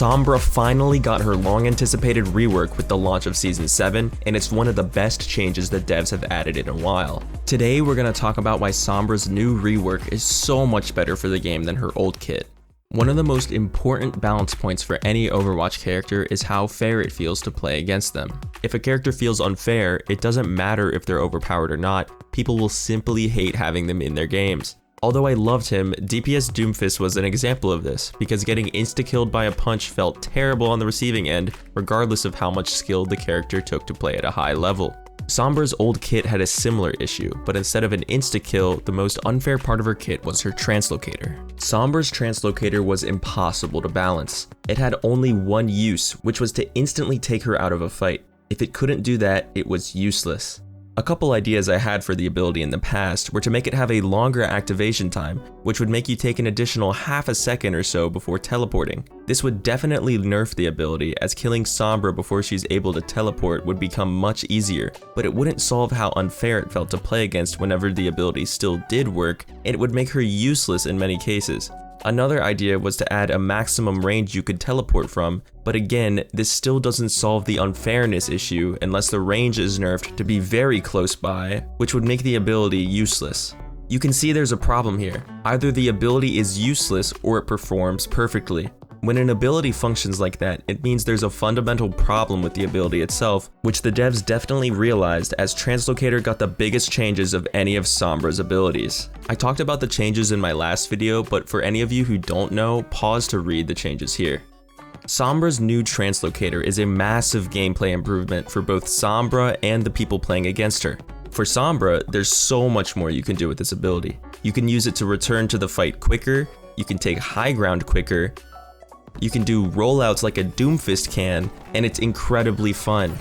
Sombra finally got her long-anticipated rework with the launch of Season 7, and it's one of the best changes that devs have added in a while. Today, we're going to talk about why Sombra's new rework is so much better for the game than her old kit. One of the most important balance points for any Overwatch character is how fair it feels to play against them. If a character feels unfair, it doesn't matter if they're overpowered or not, people will simply hate having them in their games. Although I loved him, DPS Doomfist was an example of this, because getting insta-killed by a punch felt terrible on the receiving end, regardless of how much skill the character took to play at a high level. Sombra's old kit had a similar issue, but instead of an insta-kill, the most unfair part of her kit was her translocator. Sombra's translocator was impossible to balance. It had only one use, which was to instantly take her out of a fight. If it couldn't do that, it was useless. A couple ideas I had for the ability in the past were to make it have a longer activation time, which would make you take an additional half a second or so before teleporting. This would definitely nerf the ability, as killing Sombra before she's able to teleport would become much easier, but it wouldn't solve how unfair it felt to play against whenever the ability still did work, and it would make her useless in many cases. Another idea was to add a maximum range you could teleport from, but again, this still doesn't solve the unfairness issue unless the range is nerfed to be very close by, which would make the ability useless. You can see there's a problem here. Either the ability is useless or it performs perfectly. When an ability functions like that, it means there's a fundamental problem with the ability itself, which the devs definitely realized as Translocator got the biggest changes of any of Sombra's abilities. I talked about the changes in my last video, but for any of you who don't know, pause to read the changes here. Sombra's new Translocator is a massive gameplay improvement for both Sombra and the people playing against her. For Sombra, there's so much more you can do with this ability. You can use it to return to the fight quicker, you can take high ground quicker, you can do rollouts like a Doomfist can, and it's incredibly fun.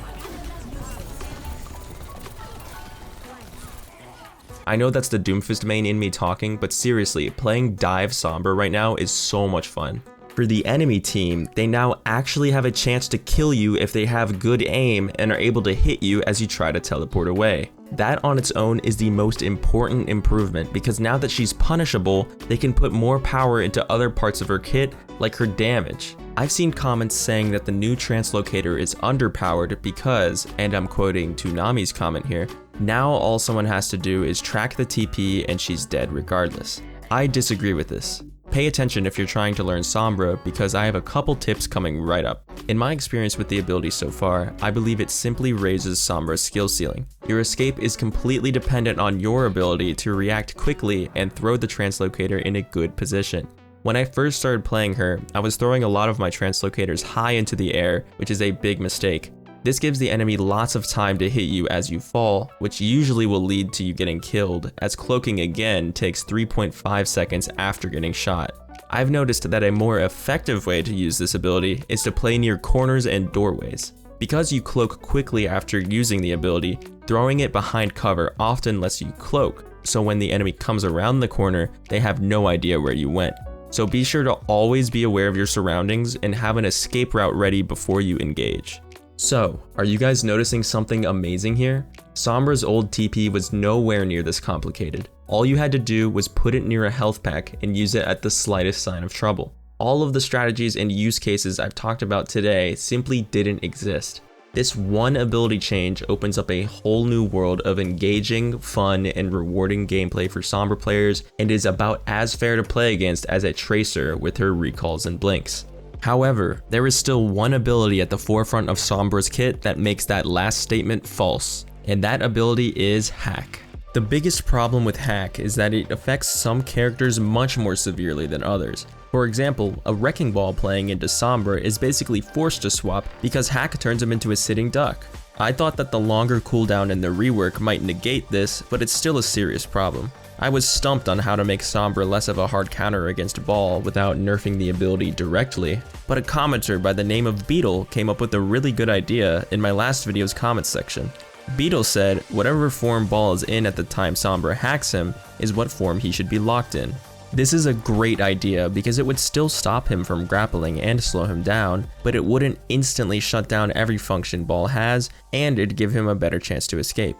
I know that's the Doomfist main in me talking, but seriously, playing Dive Sombra right now is so much fun. For the enemy team, they now actually have a chance to kill you if they have good aim and are able to hit you as you try to teleport away. That on its own is the most important improvement, because now that she's punishable, they can put more power into other parts of her kit, like her damage. I've seen comments saying that the new Translocator is underpowered because, and I'm quoting Toonami's comment here, now all someone has to do is track the TP and she's dead regardless. I disagree with this. Pay attention if you're trying to learn Sombra, because I have a couple tips coming right up. In my experience with the ability so far, I believe it simply raises Sombra's skill ceiling. Your escape is completely dependent on your ability to react quickly and throw the Translocator in a good position. When I first started playing her, I was throwing a lot of my Translocators high into the air, which is a big mistake. This gives the enemy lots of time to hit you as you fall, which usually will lead to you getting killed, as cloaking again takes 3.5 seconds after getting shot. I've noticed that a more effective way to use this ability is to play near corners and doorways. Because you cloak quickly after using the ability, throwing it behind cover often lets you cloak, so when the enemy comes around the corner, they have no idea where you went. So be sure to always be aware of your surroundings and have an escape route ready before you engage. So, are you guys noticing something amazing here? Sombra's old TP was nowhere near this complicated. All you had to do was put it near a health pack and use it at the slightest sign of trouble. All of the strategies and use cases I've talked about today simply didn't exist. This one ability change opens up a whole new world of engaging, fun, and rewarding gameplay for Sombra players, and is about as fair to play against as a Tracer with her recalls and blinks. However, there is still one ability at the forefront of Sombra's kit that makes that last statement false, and that ability is Hack. The biggest problem with Hack is that it affects some characters much more severely than others. For example, a Wrecking Ball playing into Sombra is basically forced to swap because Hack turns him into a sitting duck. I thought that the longer cooldown in the rework might negate this, but it's still a serious problem. I was stumped on how to make Sombra less of a hard counter against Ball without nerfing the ability directly, but a commenter by the name of Beetle came up with a really good idea in my last video's comments section. Beetle said whatever form Ball is in at the time Sombra hacks him is what form he should be locked in. This is a great idea because it would still stop him from grappling and slow him down, but it wouldn't instantly shut down every function Ball has, and it'd give him a better chance to escape.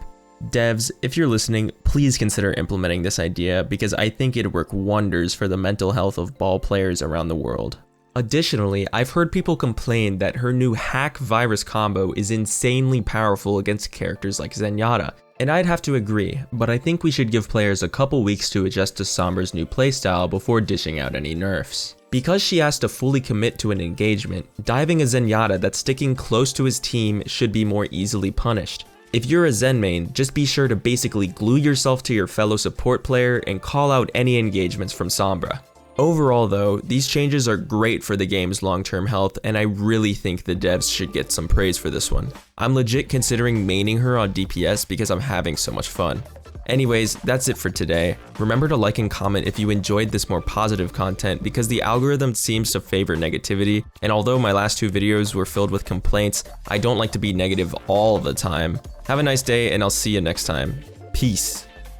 Devs, if you're listening, please consider implementing this idea because I think it'd work wonders for the mental health of Ball players around the world. Additionally, I've heard people complain that her new hack virus combo is insanely powerful against characters like Zenyatta, and I'd have to agree, but I think we should give players a couple weeks to adjust to Sombra's new playstyle before dishing out any nerfs. Because she has to fully commit to an engagement, diving a Zenyatta that's sticking close to his team should be more easily punished. If you're a Zen main, just be sure to basically glue yourself to your fellow support player and call out any engagements from Sombra. Overall though, these changes are great for the game's long-term health, and I really think the devs should get some praise for this one. I'm legit considering maining her on DPS because I'm having so much fun. Anyways, that's it for today. Remember to like and comment if you enjoyed this more positive content because the algorithm seems to favor negativity, and although my last 2 videos were filled with complaints, I don't like to be negative all the time. Have a nice day and I'll see you next time. Peace.